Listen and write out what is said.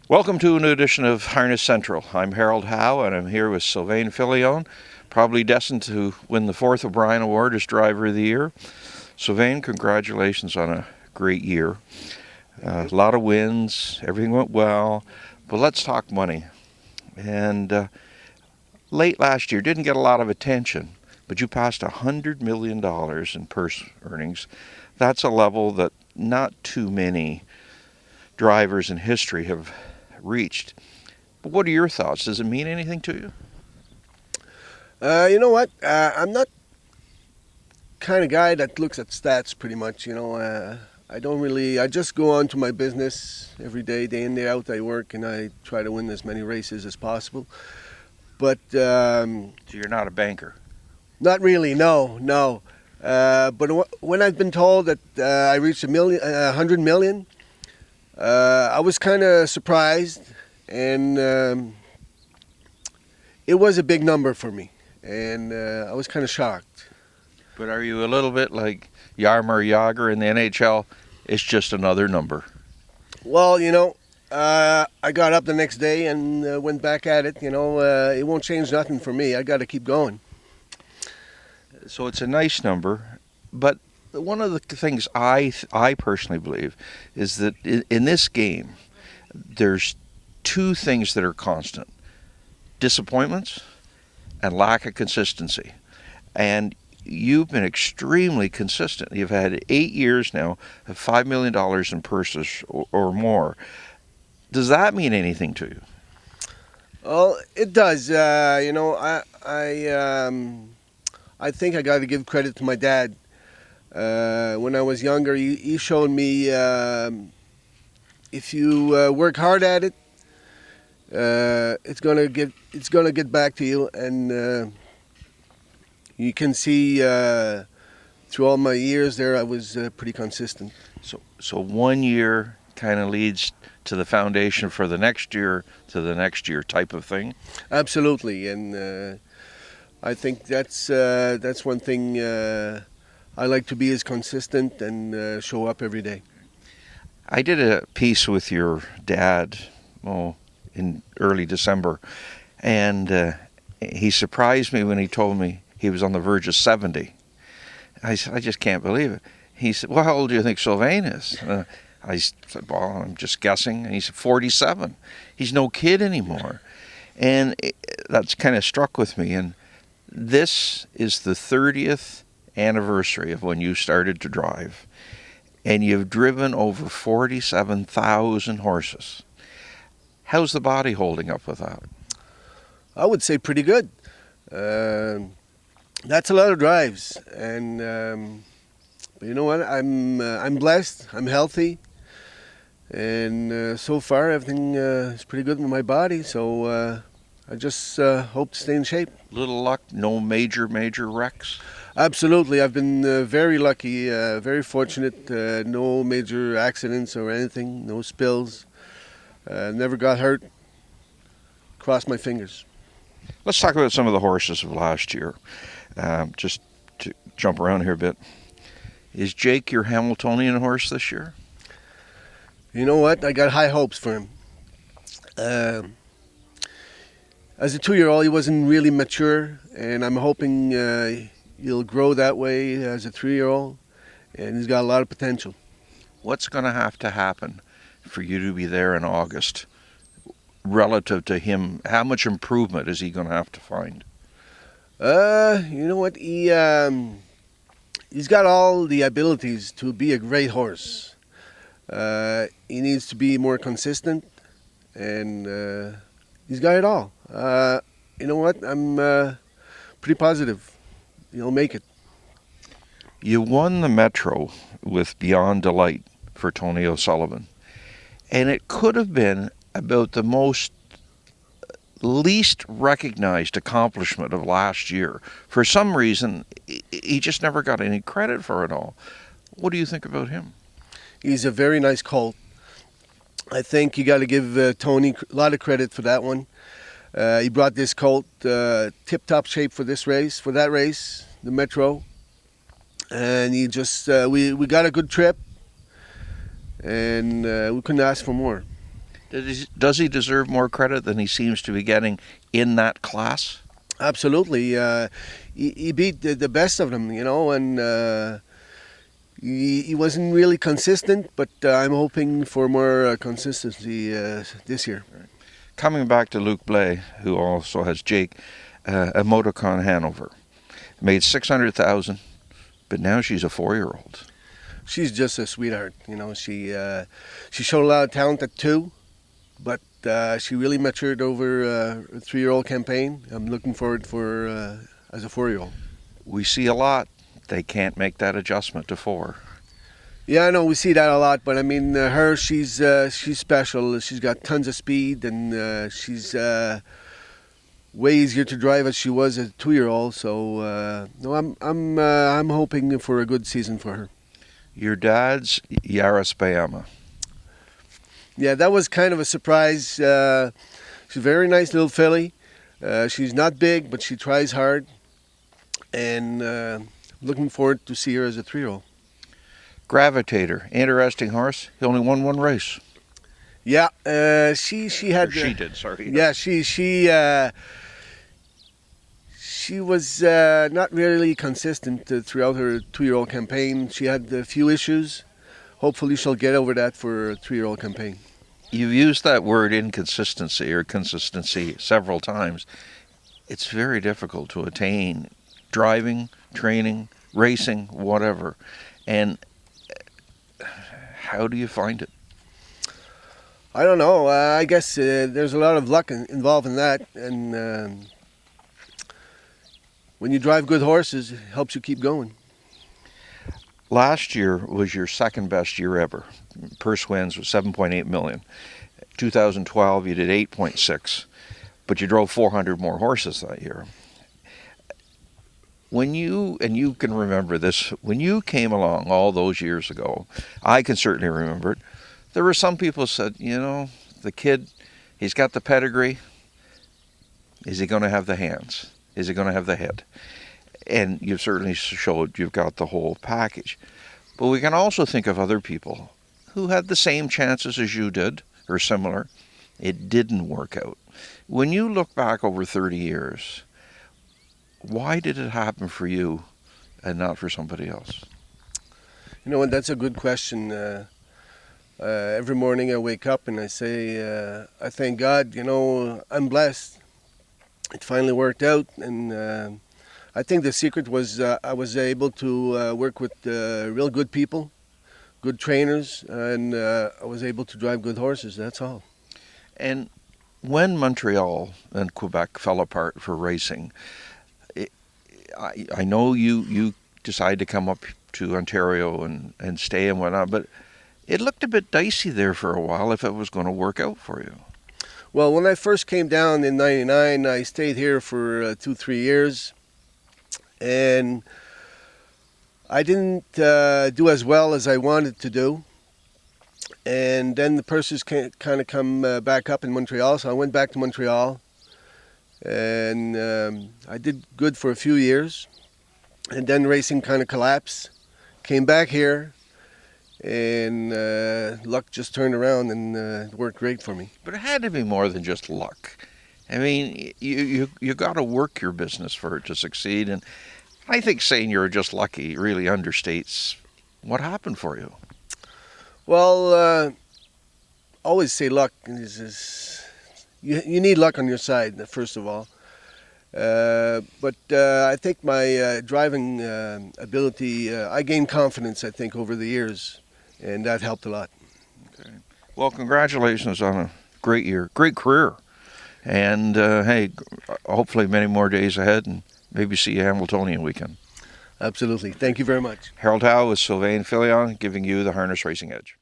Welcome to a new edition of Harness Central. I'm Harold Howe, and I'm here with Sylvain Filion, probably destined to win the 4th O'Brien Award as Driver of the Year. Sylvain, congratulations on a great year. A lot of wins, everything went well, but let's talk money. And late last year, didn't get a lot of attention, but you passed $100 million in purse earnings. That's a level that not too many drivers in history have reached. But what are your thoughts? Does it mean anything to you? You know what? I'm not kind of guy that looks at stats pretty much. I don't really. I just go on to my business every day, day in, day out. I work and I try to win as many races as possible. But So you're not a banker? not really. No. But when I've been told that I reached 100 million, I was kind of surprised, and it was a big number for me, and I was kind of shocked. But are you a little bit like Jaromir Jagr in the NHL? It's just another number. Well, I got up the next day and went back at it. It won't change nothing for me. I got to keep going. So it's a nice number, but one of the things I personally believe is that in this game, there's two things that are constant: disappointments and lack of consistency. And you've been extremely consistent. You've had 8 years now of $5 million in purses or more. Does that mean anything to you? Well, it does. I think I got to give credit to my dad. When I was younger, he showed me if you work hard at it, it's gonna get back to you, and you can see through all my years there, I was pretty consistent. So 1 year kind of leads to the foundation for the next year to the next year type of thing. Absolutely, and I think that's one thing. I like to be as consistent and show up every day. I did a piece with your dad, in early December, and he surprised me when he told me he was on the verge of 70. I said, I just can't believe it. He said, well, how old do you think Sylvain is? I said, well, I'm just guessing. And he said, 47. He's no kid anymore. And that's kind of struck with me. And this is the 30th anniversary of when you started to drive. And you've driven over 47,000 horses. How's the body holding up with that? I would say pretty good. That's a lot of drives, and but you know what? I'm blessed. I'm healthy, and so far everything is pretty good with my body. So I just hope to stay in shape. Little luck, no major wrecks? Absolutely, I've been very lucky, very fortunate. No major accidents or anything, no spills. Never got hurt. Cross my fingers. Let's talk about some of the horses of last year. Just to jump around here a bit. Is Jake your Hamiltonian horse this year? You know what? I got high hopes for him. As a 2-year-old, he wasn't really mature, and I'm hoping he'll grow that way as a 3-year-old, and he's got a lot of potential. What's going to have to happen for you to be there in August relative to him? How much improvement is he going to have to find? You know what? He's got all the abilities to be a great horse. He needs to be more consistent, and he's got it all. You know what? I'm pretty positive he'll make it. You won the Metro with Beyond Delight for Tony O'Sullivan, and it could have been about the least recognized accomplishment of last year. For some reason, he just never got any credit for it all. What do you think about him? He's a very nice colt. I think you got to give Tony a lot of credit for that one. He brought this colt tip-top shape for that race, the Metro. And he just, we got a good trip, and we couldn't ask for more. Does he deserve more credit than he seems to be getting in that class? Absolutely. He beat the best of them, and he wasn't really consistent, but I'm hoping for more consistency this year. Coming back to Luc Blais, who also has Jake, a Motocon Hanover, made 600,000, but now she's a 4-year-old. She's just a sweetheart. She showed a lot of talent at 2, but she really matured over a 3-year-old campaign. I'm looking forward for as a 4-year-old. We see a lot. They can't make that adjustment to 4. Yeah, I know we see that a lot, but I mean, she's special. She's got tons of speed, and she's way easier to drive as she was as a 2-year-old. So no, I'm hoping for a good season for her. Your dad's Yaris Bayama. Yeah, that was kind of a surprise. She's a very nice little filly. She's not big, but she tries hard, and looking forward to see her as a 3-year-old. Gravitator, interesting horse. He only won 1 race. Yeah, she had. Or she did, sorry. Yeah, she was not really consistent throughout her 2-year-old campaign. She had a few issues. Hopefully, she'll get over that for a 3-year-old campaign. You've used that word inconsistency or consistency several times. It's very difficult to attain driving, training, racing, whatever. And how do you find it? I don't know. I guess there's a lot of luck involved in that, and when you drive good horses, it helps you keep going. Last year was your second best year ever. Purse wins was 7.8 million. 2012 you did 8.6, but you drove 400 more horses that year. When you, and you can remember this, when you came along all those years ago, I can certainly remember it, there were some people who said, the kid, he's got the pedigree. Is he going to have the hands? Is he going to have the head? And you've certainly showed you've got the whole package. But we can also think of other people who had the same chances as you did, or similar. It didn't work out. When you look back over 30 years, why did it happen for you and not for somebody else? You know what, that's a good question. Every morning I wake up and I say, I thank God, I'm blessed. It finally worked out, and I think the secret was I was able to work with real good people, good trainers, and I was able to drive good horses, that's all. And when Montreal and Quebec fell apart for racing, I know you decided to come up to Ontario and stay and whatnot, but it looked a bit dicey there for a while if it was going to work out for you. Well, when I first came down in '99, I stayed here for 2-3 years, and I didn't do as well as I wanted to do. And then the purses kind of come back up in Montreal, so I went back to Montreal, and I did good for a few years, and then racing kind of collapsed. Came back here, and luck just turned around, and it worked great for me. But it had to be more than just luck. I mean, you got to work your business for it to succeed, and I think saying you're just lucky really understates what happened for you. Well, always say luck. You need luck on your side, first of all. But I think my driving ability, I gained confidence, I think, over the years, and that helped a lot. Okay. Well, congratulations on a great year, great career. And, hey, hopefully many more days ahead, and maybe see you Hamiltonian weekend. Absolutely. Thank you very much. Harold Howe with Sylvain Filion, giving you the Harness Racing Edge.